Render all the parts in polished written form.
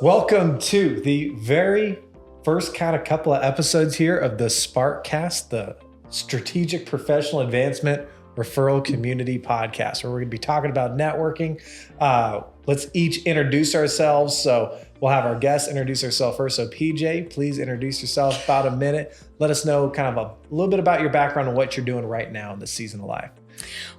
Welcome to the very first kind of couple of episodes here of the Sparc Cast, the Strategic Professional Advancement Referral Community Podcast, where we're going to be talking about networking. Let's each introduce ourselves. So we'll have our guests introduce ourselves first. So PJ, please introduce yourself, about a minute. Let us know kind of a little bit about your background and what you're doing right now in this season of life.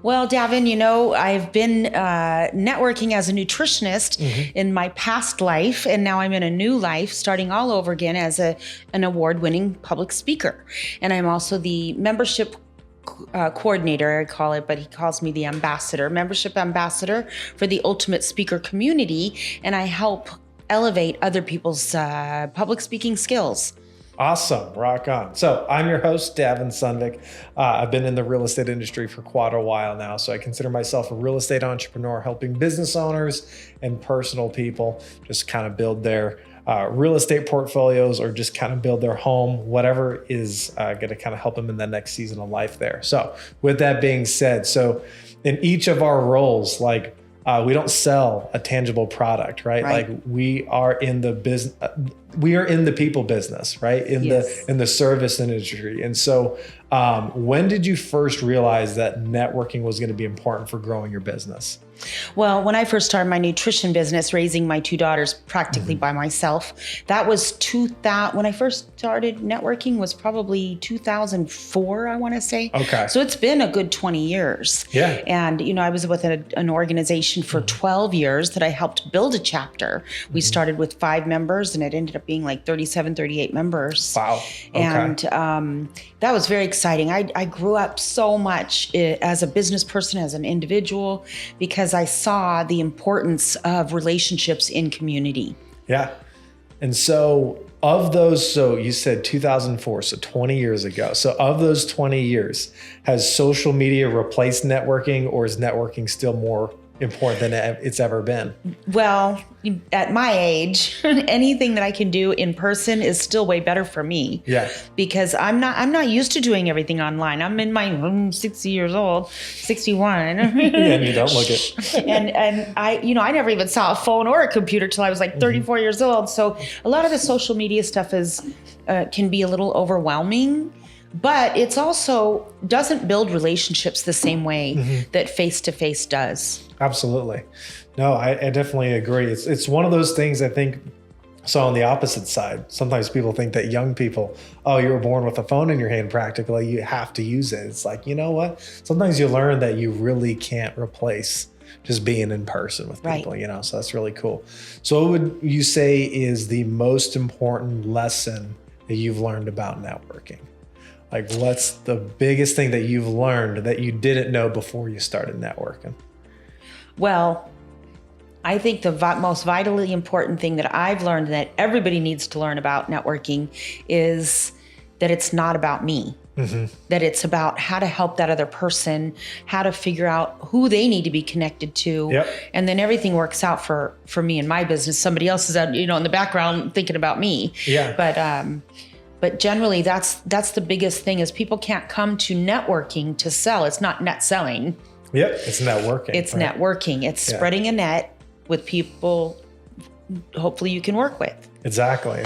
Well, Davin, I've been networking as a nutritionist in my past life, and now I'm in a new life, starting all over again as an award-winning public speaker. And I'm also the membership coordinator, I call it, but he calls me the membership ambassador for the Ultimate Speaker community, and I help elevate other people's public speaking skills. Awesome. Rock on. So I'm your host, Davin Sundvik. I've been in the real estate industry for quite a while now. So I consider myself a real estate entrepreneur, helping business owners and personal people just kind of build their real estate portfolios or just kind of build their home, whatever is going to kind of help them in the next season of life there. So with that being said, so in each of our roles, like we don't sell a tangible product, right? Like we are in the business, we are in the people business, right? In the service industry. And so when did you first realize that networking was going to be important for growing your business? Well, when I first started my nutrition business, raising my two daughters practically by myself, that was 2000. When I first started networking was probably 2004, I want to say. Okay. So it's been a good 20 years. Yeah. And, I was with an organization for 12 years that I helped build a chapter. We started with 5 members and it ended up being like 37, 38 members. Wow. Okay. And that was very exciting. I grew up so much as a business person, as an individual, because I saw the importance of relationships in community. Yeah. And so of those, so you said 2004, so 20 years ago. So of those 20 years, has social media replaced networking, or is networking still more important than it's ever been? Well, at my age, anything that I can do in person is still way better for me. Yeah. Because I'm not used to doing everything online. I'm in my 60 years old, 61. And you don't look it. and I never even saw a phone or a computer till I was like 34 years old. So a lot of the social media stuff can be a little overwhelming. But it's also doesn't build relationships the same way that face-to-face does. Absolutely. No, I definitely agree. It's one of those things I think. So on the opposite side, sometimes people think that young people, oh, you were born with a phone in your hand practically, you have to use it. It's like, you know what? Sometimes you learn that you really can't replace just being in person with people, so that's really cool. So what would you say is the most important lesson that you've learned about networking? Like, what's the biggest thing that you've learned that you didn't know before you started networking? Well, I think the most vitally important thing that I've learned that everybody needs to learn about networking is that it's not about me. That it's about how to help that other person, how to figure out who they need to be connected to. And then everything works out for me and my business. Somebody else is out, in the background thinking about me. But generally, that's the biggest thing is people can't come to networking to sell. It's not net selling. It's networking. It's networking. It's spreading a net with people hopefully you can work with. Exactly.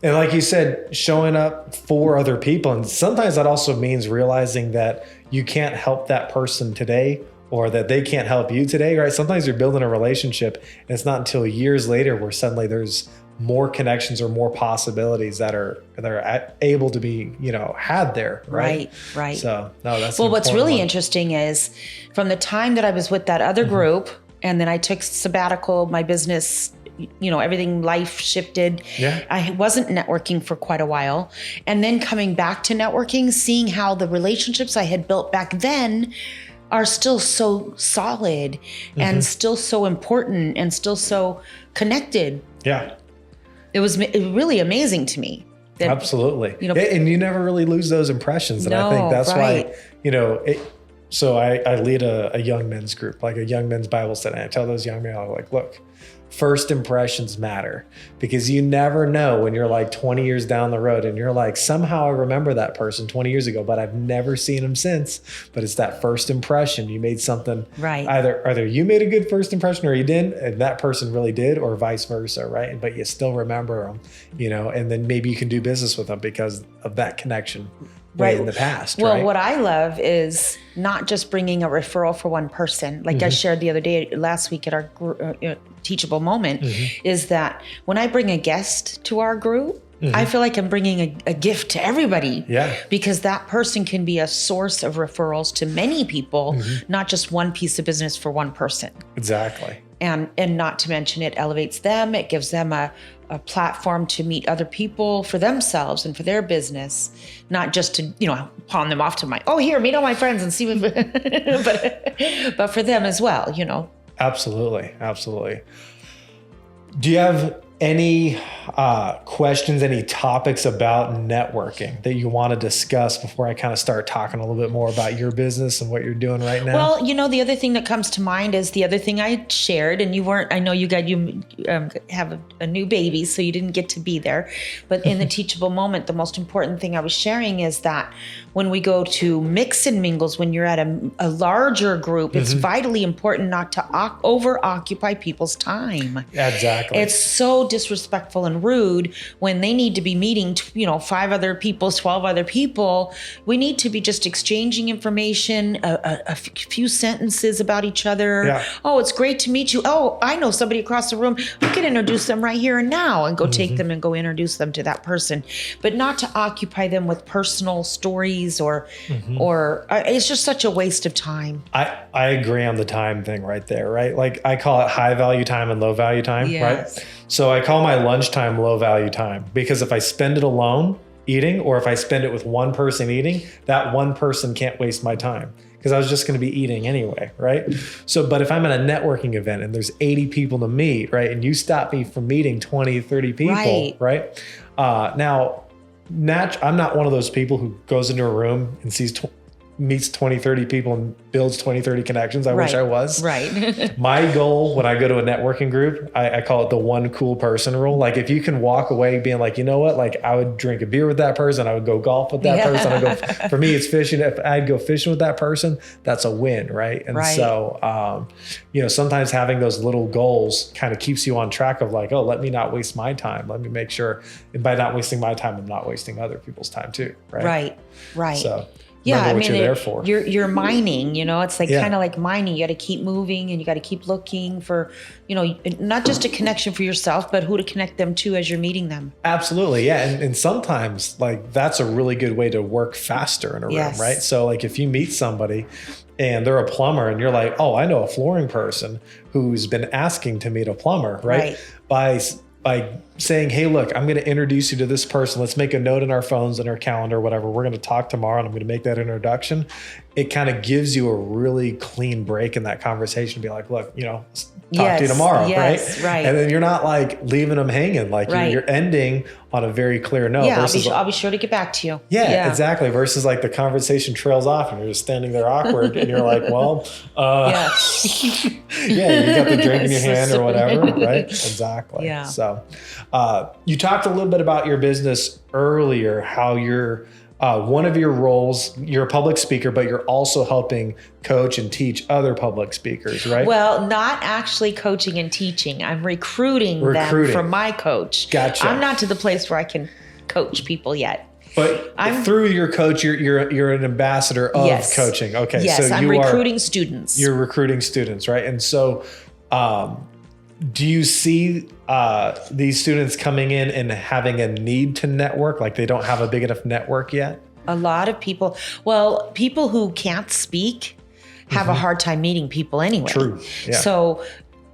And like you said, showing up for other people. And sometimes that also means realizing that you can't help that person today or that they can't help you today, right? Sometimes you're building a relationship and it's not until years later where suddenly there's more connections or more possibilities that are able to be, had there. Right. So no, that's what's really interesting is from the time that I was with that other group and then I took sabbatical, my business, everything, life shifted. I wasn't networking for quite a while. And then coming back to networking, seeing how the relationships I had built back then are still so solid and still so important and still so connected. It was really amazing to me. Absolutely. And you never really lose those impressions. And I think that's why, so I lead a young men's group, like a young men's Bible study. And I tell those young men, I'm like, look, first impressions matter, because you never know when you're like 20 years down the road and you're like, somehow I remember that person 20 years ago, but I've never seen him since. But it's that first impression. You made something, right. Either you made a good first impression or you didn't, and that person really did, or vice versa, right? But you still remember them, and then maybe you can do business with them because of that connection. Right in the past. Well, right? What I love is not just bringing a referral for one person. Like I shared the other day, last week at our teachable moment, is that when I bring a guest to our group, I feel like I'm bringing a gift to everybody. Yeah. Because that person can be a source of referrals to many people, not just one piece of business for one person. Exactly. And not to mention, it elevates them. It gives them a platform to meet other people for themselves and for their business, not just to, pawn them off to here, meet all my friends and see what, but for them as well, Absolutely. Absolutely. Do you have any questions, any topics about networking that you want to discuss before I kind of start talking a little bit more about your business and what you're doing right now? Well, the other thing that comes to mind is the other thing I shared, and I know you have a new baby, so you didn't get to be there. But in the teachable moment, the most important thing I was sharing is that when we go to mix and mingles, when you're at a larger group, it's vitally important not to over-occupy people's time. Exactly. It's so disrespectful and rude when they need to be meeting, 5 other people, 12 other people. We need to be just exchanging information, a few sentences about each other. Yeah. Oh, it's great to meet you. Oh, I know somebody across the room. We can introduce them right here and now, and go take them and go introduce them to that person, but not to occupy them with personal stories or it's just such a waste of time. I agree on the time thing right there, right? Like I call it high value time and low value time, Yes. right? So I call my lunchtime low value time, because if I spend it alone eating, or if I spend it with one person eating, that one person can't waste my time, because I was just going to be eating anyway, right? So, but if I'm at a networking event and there's 80 people to meet, right? And you stop me from meeting 20, 30 people, right? Now, I'm not one of those people who goes into a room and meets 20, 30 people and builds 20, 30 connections. I wish I was. Right. My goal when I go to a networking group, I call it the one cool person rule. Like if you can walk away being like, you know what, like I would drink a beer with that person. I would go golf with that person. For me, it's fishing. If I'd go fishing with that person, that's a win. Right. And so, sometimes having those little goals kind of keeps you on track of like, oh, let me not waste my time. Let me make sure, and by not wasting my time, I'm not wasting other people's time too. Right. Right. So yeah, what you're there for. You're mining, it's like kind of like mining. You got to keep moving, and you got to keep looking for, not just a connection for yourself, but who to connect them to as you're meeting them. Absolutely. Yeah. And sometimes like that's a really good way to work faster in a room, right? So like if you meet somebody and they're a plumber and you're like, oh, I know a flooring person who's been asking to meet a plumber, right? By saying, hey, look, I'm going to introduce you to this person. Let's make a note in our phones and our calendar, whatever. We're going to talk tomorrow and I'm going to make that introduction. It kind of gives you a really clean break in that conversation to be like, look, talk to you tomorrow, right? And then you're not like leaving them hanging. Like you're ending on a very clear note. Yeah, I'll be sure to get back to you. Yeah, exactly. Versus like the conversation trails off and you're just standing there awkward and you're like, well, you got the drink in your hand or whatever, right? Exactly. Yeah. So you talked a little bit about your business earlier, how you're one of your roles, you're a public speaker, but you're also helping coach and teach other public speakers, right? Well, not actually coaching and teaching. I'm recruiting them from my coach. Gotcha. I'm not to the place where I can coach people yet. But through your coach, you're an ambassador of coaching. Okay. Yes, so I'm recruiting students. You're recruiting students, right? And so do you see these students coming in and having a need to network? Like they don't have a big enough network yet? A lot of people who can't speak have a hard time meeting people anyway. True. Yeah. So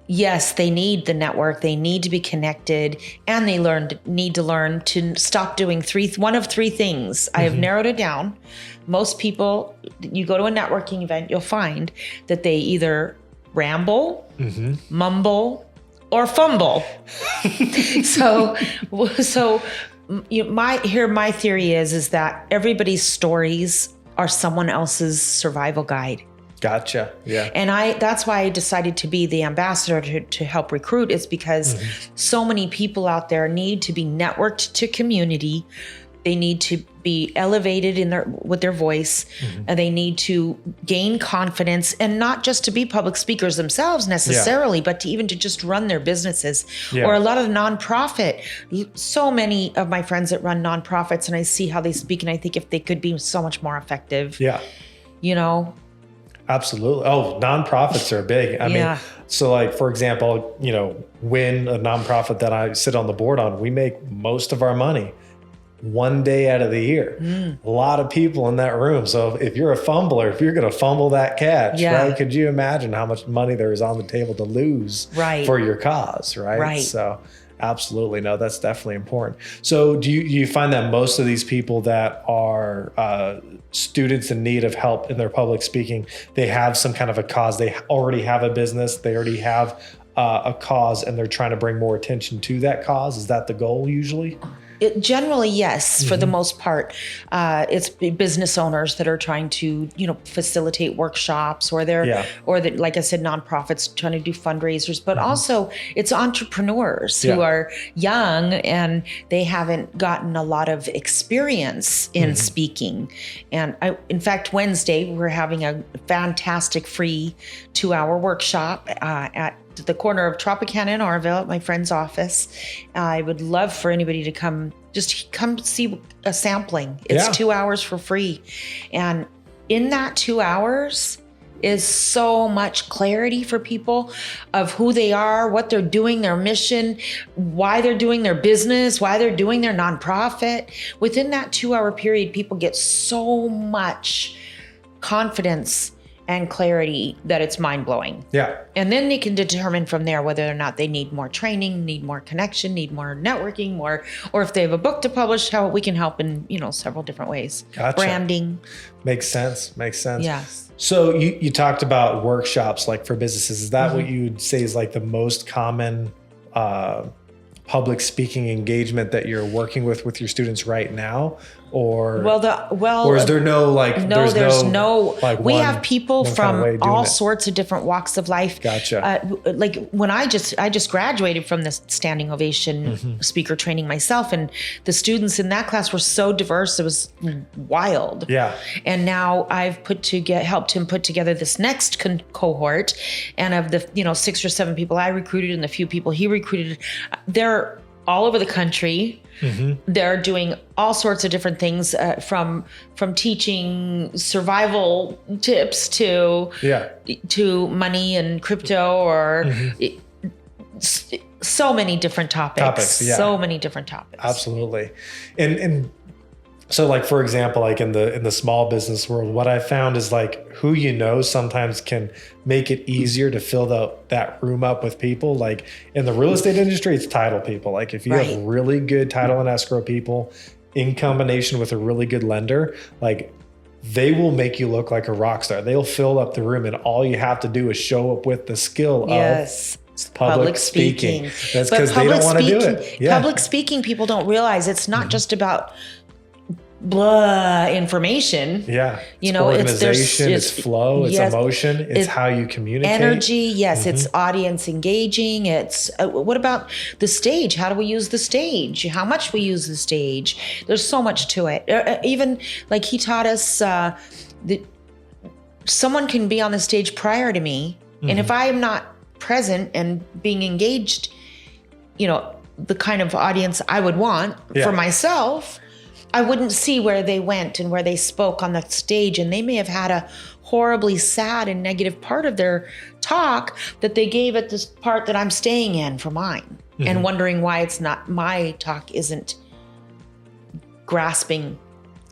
yes, they need the network. They need to be connected, and they need to learn to stop doing one of three things. I have narrowed it down. Most people, you go to a networking event, you'll find that they either ramble, mumble, or fumble. So my theory is that everybody's stories are someone else's survival guide. Gotcha. Yeah. And that's why I decided to be the ambassador to help recruit, is because so many people out there need to be networked to community. They need to be elevated with their voice, and they need to gain confidence, and not just to be public speakers themselves necessarily, but to just run their businesses. Or a lot of nonprofit. So many of my friends that run nonprofits, and I see how they speak, and I think if they could be so much more effective. Yeah. You know? Absolutely. Oh, nonprofits are big. I mean, so like, for example, when a nonprofit that I sit on the board on, we make most of our money one day out of the year. A lot of people in that room. So if you're a fumbler, if you're going to fumble that catch, right? Could you imagine how much money there is on the table to lose for your cause, right? So absolutely. No, that's definitely important. So do you find that most of these people that are students in need of help in their public speaking, they have some kind of a cause, they already have a business, they already have a cause, and they're trying to bring more attention to that cause? Is that the goal usually? Generally, yes, for the most part. It's business owners that are trying to, facilitate workshops, or like I said, nonprofits trying to do fundraisers, but also it's entrepreneurs who are young and they haven't gotten a lot of experience in speaking. And in fact, Wednesday, we're having a fantastic free 2-hour workshop at the corner of Tropicana and Orville at my friend's office. I would love for anybody to come see a sampling. It's 2 hours for free. And in that 2 hours is so much clarity for people of who they are, what they're doing, their mission, why they're doing their business, why they're doing their nonprofit. Within that 2-hour period, people get so much confidence and clarity that it's mind-blowing. Yeah. And then they can determine from there whether or not they need more training, need more connection, need more networking, or if they have a book to publish, how we can help in, several different ways. Gotcha. Branding. Makes sense. Yes. So you talked about workshops like for businesses. Is that what you would say is like the most common public speaking engagement that you're working with your students right now? Or is there no there's no we have people from all sorts of different walks of life. Gotcha. Like when I just graduated from this standing ovation speaker training myself, and the students in that class were so diverse, it was wild. Yeah. And now I've helped him put together this next cohort, and of the 6 or 7 people I recruited and the few people he recruited, they're all over the country. They're doing all sorts of different things, from teaching survival tips to money and crypto, or so many different topics. So many different topics. Absolutely. And so like, for example, like in the small business world, what I found is like who sometimes can make it easier to fill that room up with people. Like in the real estate industry, it's title people. Like if you have really good title and escrow people in combination with a really good lender, like they will make you look like a rock star. They'll fill up the room, and all you have to do is show up with the skill of public speaking. That's because they don't want to do it. Public speaking, people don't realize it's not just about blah information. It's organization, it's flow, it's emotion, it's how you communicate. Energy, it's audience engaging. It's what about the stage? How do we use the stage? How much we use the stage? There's so much to it. Even like he taught us that someone can be on the stage prior to me, and if I am not present and being engaged, the kind of audience I would want for myself, I wouldn't see where they went and where they spoke on the stage. And they may have had a horribly sad and negative part of their talk that they gave at this part that I'm staying in for mine, and wondering why it's not, my talk isn't grasping,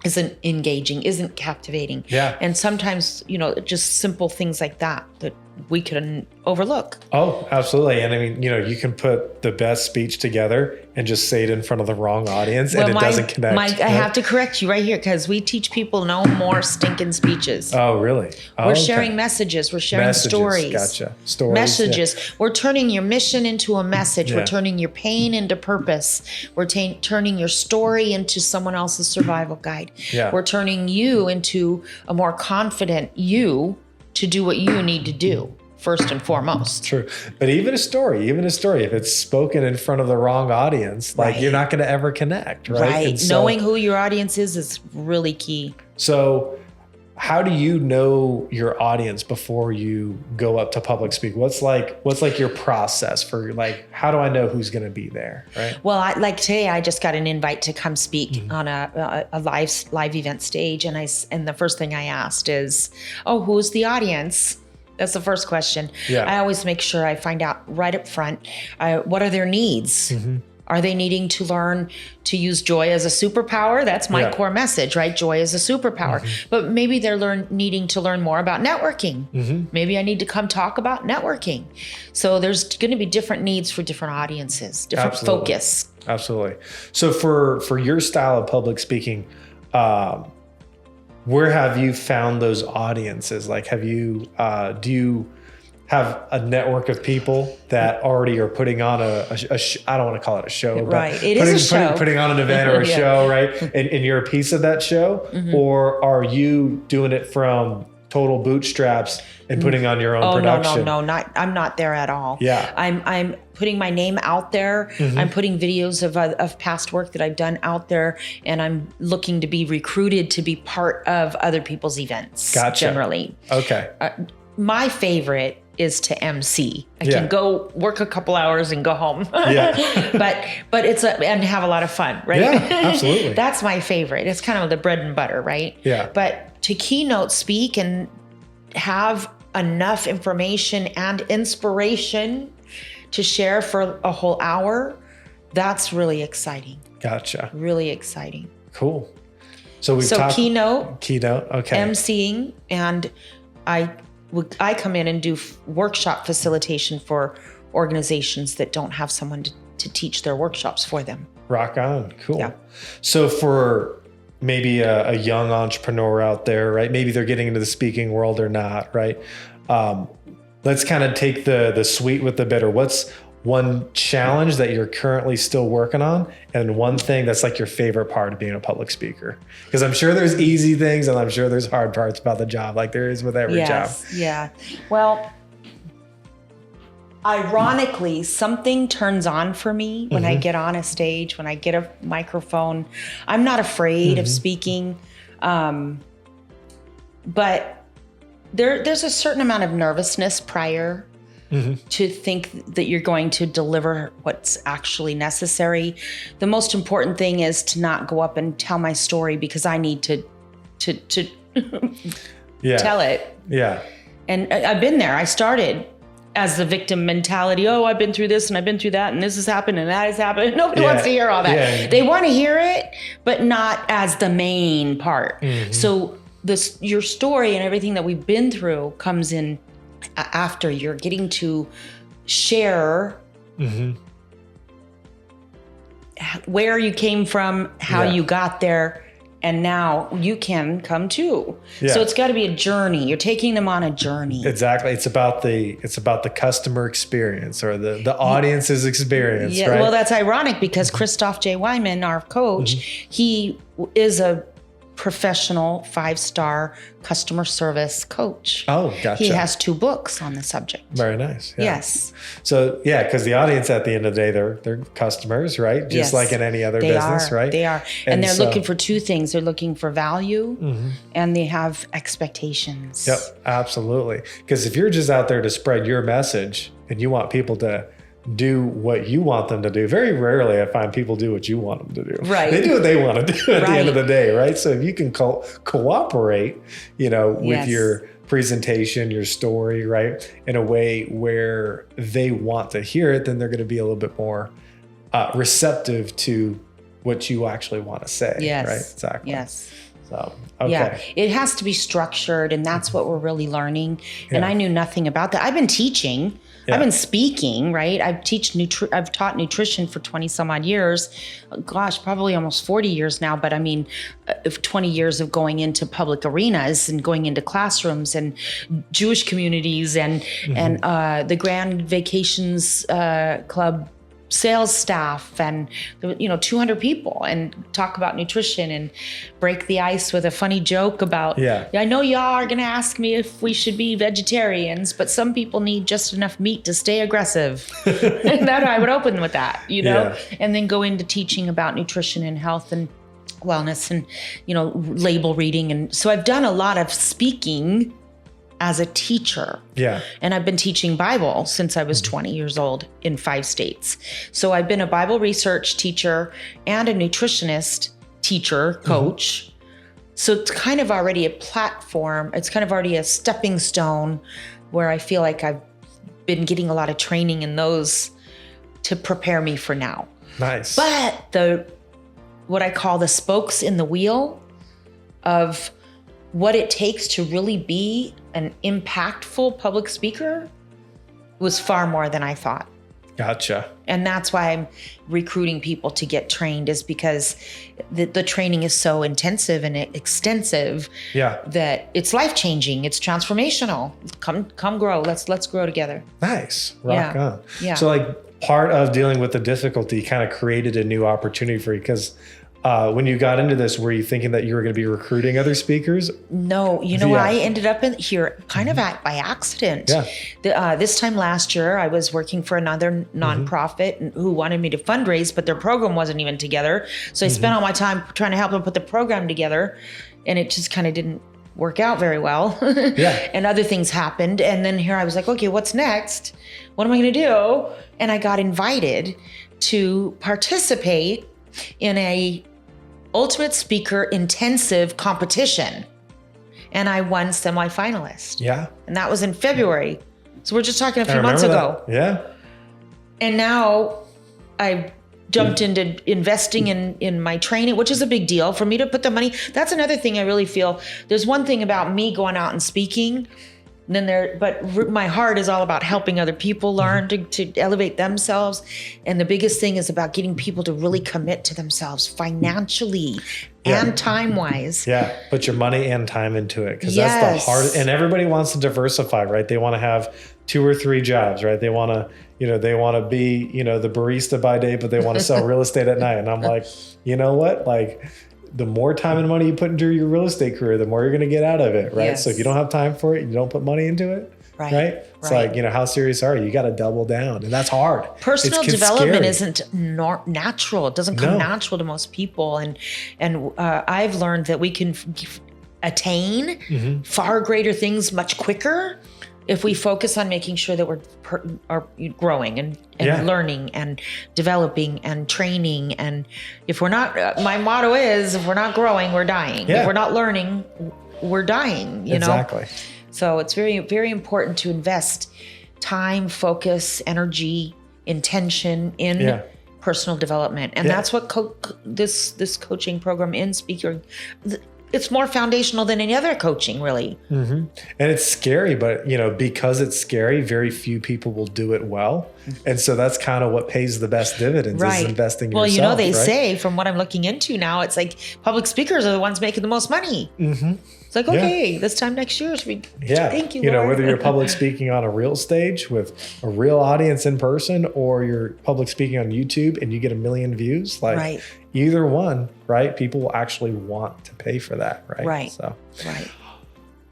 isn't engaging, isn't captivating. And sometimes, just simple things like that we can overlook. Oh, absolutely. And I mean, you can put the best speech together and just say it in front of the wrong audience, and it doesn't connect. I have to correct you right here, because we teach people no more stinking speeches. Oh, really? We're sharing messages. We're sharing stories. Gotcha. Stories. Messages. Yeah. We're turning your mission into a message. We're turning your pain into purpose. We're turning your story into someone else's survival guide. We're turning you into a more confident you to do what you need to do first and foremost. True. But even a story, if it's spoken in front of the wrong audience, like you're not going to ever connect, right? Right. So, knowing who your audience is really key. So how do you know your audience before you go up to public speak? What's like your process for like, how do I know who's going to be there? Right. Well, like today, I just got an invite to come speak on a live event stage. And the first thing I asked is, oh, who's the audience? That's the first question. Yeah. I always make sure I find out right up front, what are their needs? Are they needing to learn to use joy as a superpower? That's my core message, right? Joy is a superpower. But maybe they're needing to learn more about networking. Maybe I need to come talk about networking. So there's going to be different needs for different audiences, different focus. Absolutely. So for your style of public speaking, where have you found those audiences? Like, do you have a network of people that already are putting on I don't want to call it a show, right? But it is a show. Putting on an event or a show, right? And you're a piece of that show, or are you doing it from total bootstraps and putting on your own production? No, I'm not there at all. Yeah, I'm putting my name out there. I'm putting videos of past work that I've done out there, and I'm looking to be recruited to be part of other people's events. Gotcha. Generally, okay. My favorite is to MC. I can go work a couple hours and go home. but and have a lot of fun, right? Yeah, absolutely. That's my favorite. It's kind of the bread and butter, right? Yeah. But to keynote speak and have enough information and inspiration to share for a whole hour, that's really exciting. Gotcha. Really exciting. Cool. So we've talked keynote, okay. MCing, and I come in and do workshop facilitation for organizations that don't have someone to teach their workshops for them. Rock on. Cool. Yeah. So for maybe a young entrepreneur out there, right? Maybe they're getting into the speaking world or not, right? Let's kind of take the sweet with the bitter. What's one challenge that you're currently still working on, and one thing that's like your favorite part of being a public speaker? Because I'm sure there's easy things and I'm sure there's hard parts about the job, like there is with every job. Yeah. Well, ironically, something turns on for me when I get on a stage, when I get a microphone. I'm not afraid of speaking, but there's a certain amount of nervousness prior to think that you're going to deliver what's actually necessary. The most important thing is to not go up and tell my story because I need to tell it. Yeah. And I've been there. I started as the victim mentality. Oh, I've been through this and I've been through that and this has happened and that has happened. Nobody wants to hear all that. Yeah. They want to hear it, but not as the main part. So your story and everything that we've been through comes in after. You're getting to share where you came from, how you got there, and now you can come too. Yeah. So it's got to be a journey. You're taking them on a journey. Exactly. It's about the customer experience or the audience's experience. Yeah. Right? Well, that's ironic because Christoph J. Wyman, our coach, he is a professional 5-star customer service coach. Oh, gotcha. He has 2 books on the subject. Very nice. Yeah. Yes. So yeah, because the audience at the end of the day, they're customers, right? Just like in any other business, right? They are. And they're looking for 2 things. They're looking for value and they have expectations. Yep, absolutely. Because if you're just out there to spread your message and you want people to do what you want them to do. Very rarely I find people do what you want them to do. Right. They do what they want to do at the end of the day, right? So if you can cooperate, with your presentation, your story, right, in a way where they want to hear it, then they're going to be a little bit more receptive to what you actually want to say. Yes. Right? Exactly. Yes. So, okay. Yeah, it has to be structured, and that's what we're really learning. And I knew nothing about that. I've been teaching. Yeah. I've been speaking, right? I've taught nutrition for 20 some odd years. Gosh, probably almost 40 years now. But I mean, 20 years of going into public arenas and going into classrooms and Jewish communities and the Grand Vacations Club sales staff and 200 people and talk about nutrition and break the ice with a funny joke about, I know y'all are going to ask me if we should be vegetarians, but some people need just enough meat to stay aggressive. And that I would open with that, and then go into teaching about nutrition and health and wellness and, label reading. And so I've done a lot of speaking as a teacher. Yeah. And I've been teaching Bible since I was 20 years old in 5 states. So I've been a Bible research teacher and a nutritionist teacher, coach. So it's kind of already a platform. It's kind of already a stepping stone where I feel like I've been getting a lot of training in those to prepare me for now. Nice. But what I call the spokes in the wheel of what it takes to really be an impactful public speaker was far more than I thought. Gotcha. And that's why I'm recruiting people to get trained, is because the training is so intensive and extensive that it's life-changing. It's transformational. Come grow. Let's grow together. Nice. Rock on. Yeah. So like part of dealing with the difficulty kind of created a new opportunity for you, because when you got into this, were you thinking that you were going to be recruiting other speakers? No, I ended up in here kind of by accident. Yeah. This time last year, I was working for another nonprofit who wanted me to fundraise, but their program wasn't even together. So I spent all my time trying to help them put the program together, and it just kind of didn't work out very well. And other things happened. And then here I was like, okay, what's next? What am I going to do? And I got invited to participate in a Ultimate Speaker intensive competition. And I won semi-finalist. Yeah. And that was in February. So we're just talking a few months ago. Yeah. And now I jumped into investing in my training, which is a big deal for me to put the money. That's another thing I really feel. There's one thing about me going out and speaking, but my heart is all about helping other people learn to elevate themselves. And the biggest thing is about getting people to really commit to themselves financially and time-wise. Yeah, put your money and time into it, because that's the hard. And everybody wants to diversify, right? They want to have 2 or 3 jobs, right? They want to, they want to be, the barista by day, but they want to sell real estate at night. And I'm like, you know what? Like, the more time and money you put into your real estate career, the more you're going to get out of it, right? Yes. So if you don't have time for it, you don't put money into it, right? It's like, how serious are you? You got to double down, and that's hard. Personal development isn't natural. It doesn't come natural to most people. And I've learned that we can attain far greater things much quicker if we focus on making sure that we're growing and learning and developing and training. And if we're not, my motto is, if we're not growing, we're dying. If we're not learning, we're dying, Exactly. So it's very, very important to invest time, focus, energy, intention in personal development. And that's what this coaching program in speaker, it's more foundational than any other coaching, really. And it's scary, but because it's scary, very few people will do it well. And so that's kind of what pays the best dividends, is investing in yourself. Well, they say, from what I'm looking into now, it's like public speakers are the ones making the most money. It's like, okay, this time next year, thank you, Lord. Whether you're public speaking on a real stage with a real audience in person, or you're public speaking on YouTube and you get 1 million views, either one, right? People will actually want to pay for that, right? So,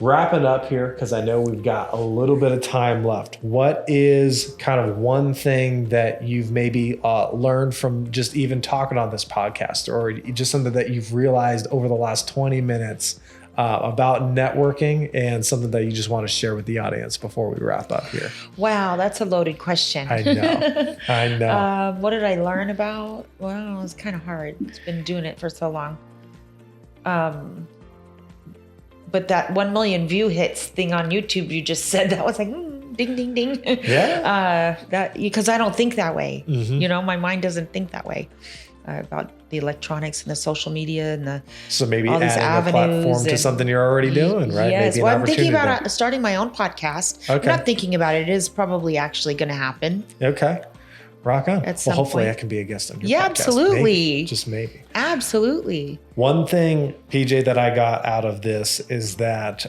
wrapping up here, because I know we've got a little bit of time left. What is kind of one thing that you've maybe learned from just even talking on this podcast, or just something that you've realized over the last 20 minutes about networking, and something that you just want to share with the audience before we wrap up here? Wow, that's a loaded question. I know. What did I learn about? Well, it's kind of hard. It's been doing it for so long. But that 1 million view hits thing on YouTube you just said, that was like, ding, ding, ding. Yeah. Because I don't think that way. My mind doesn't think that way about the electronics and the social media and so maybe all adding a platform to something you're already doing, right? Yes. Maybe I'm thinking about starting my own podcast. I'm not thinking about it. It is probably actually going to happen. Okay. Rock on. Well, hopefully I can be a guest on your podcast. Yeah, absolutely. Maybe, just maybe. Absolutely. One thing, PJ, that I got out of this is that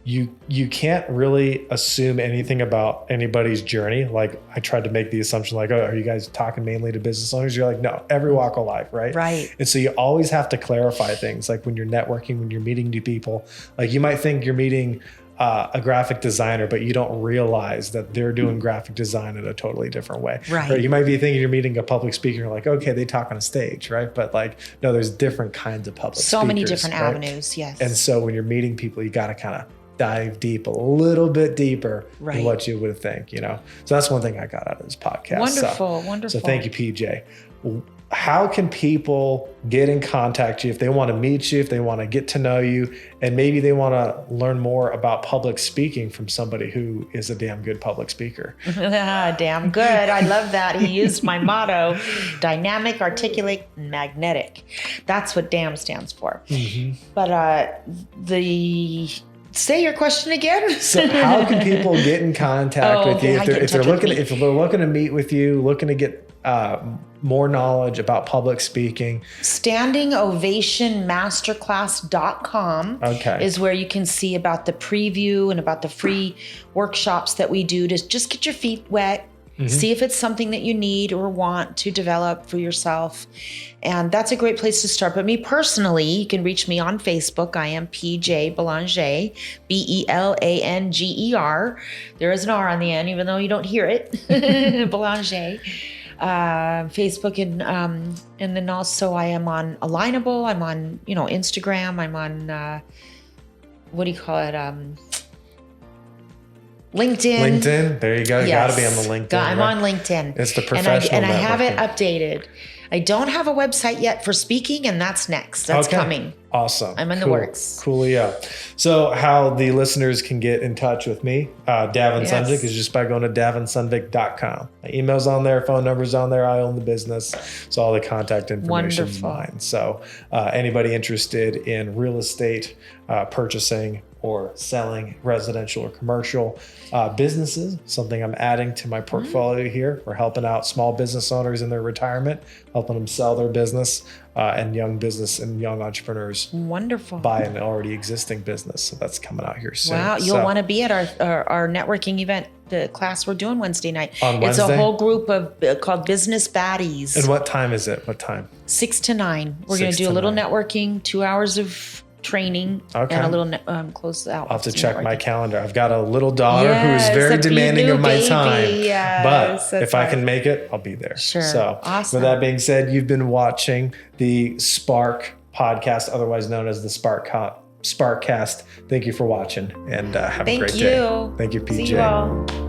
you can't really assume anything about anybody's journey. Like I tried to make the assumption like, oh, are you guys talking mainly to business owners? You're like, no, every walk of life, right? Right. And so you always have to clarify things. Like when you're networking, when you're meeting new people, like you might think you're meeting a graphic designer, but you don't realize that they're doing graphic design in a totally different way. Right. Or you might be thinking you're meeting a public speaker, you're like, okay, they talk on a stage, right? But like, no, there's different kinds of public speakers. So many different right? avenues, yes. And so when you're meeting people, you got to kind of dive deep, a little bit deeper than what you would think, you know? So that's one thing I got out of this podcast. Wonderful. So thank you, PJ. How can people get in contact with you if they want to meet you, if they want to get to know you, and maybe they want to learn more about public speaking from somebody who is a damn good public speaker? Damn good. I love that. He used my motto, dynamic, articulate, magnetic. That's what DAM stands for. Mm-hmm. But say your question again. So how can people get in contact with you if they're looking to meet with you, looking to get more knowledge about public speaking? StandingOvationMasterclass.com is where you can see about the preview and about the free workshops that we do to just get your feet wet. Mm-hmm. See if it's something that you need or want to develop for yourself. And that's a great place to start. But me personally, you can reach me on Facebook. I am PJ Belanger, Belanger. There is an R on the end, even though you don't hear it. Belanger. Facebook and then also I am on Alignable. I'm on, Instagram. I'm on, what do you call it? LinkedIn. There you go. You got to be on the LinkedIn. I'm on LinkedIn. It's the professional and I have it updated. I don't have a website yet for speaking, and that's next. That's coming. Awesome. I'm in the works. Coolio. So how the listeners can get in touch with me, Davin Sundvik, is just by going to davinsundvik.com. My email's on there, phone number's on there. I own the business. So all the contact information is mine. So anybody interested in real estate, purchasing or selling residential or commercial businesses, something I'm adding to my portfolio here. We're helping out small business owners in their retirement, helping them sell their business, and young business and young entrepreneurs buy an already existing business. So that's coming out here soon. Wow, you'll want to be at our networking event, the class we're doing Wednesday night. On Wednesday? It's a whole group of called Business Baddies. And what time is it? What time? 6 to 9. We're going to do a little networking, 2 hours of training, and a little close out. I'll have to check my calendar. I've got a little daughter who is very demanding of my time. But if I can make it, I'll be there. Sure. So awesome. With that being said, you've been watching the Sparc podcast, otherwise known as the Sparkcast. Thank you for watching, and have a great day. Thank you. Thank you, PJ. See you all.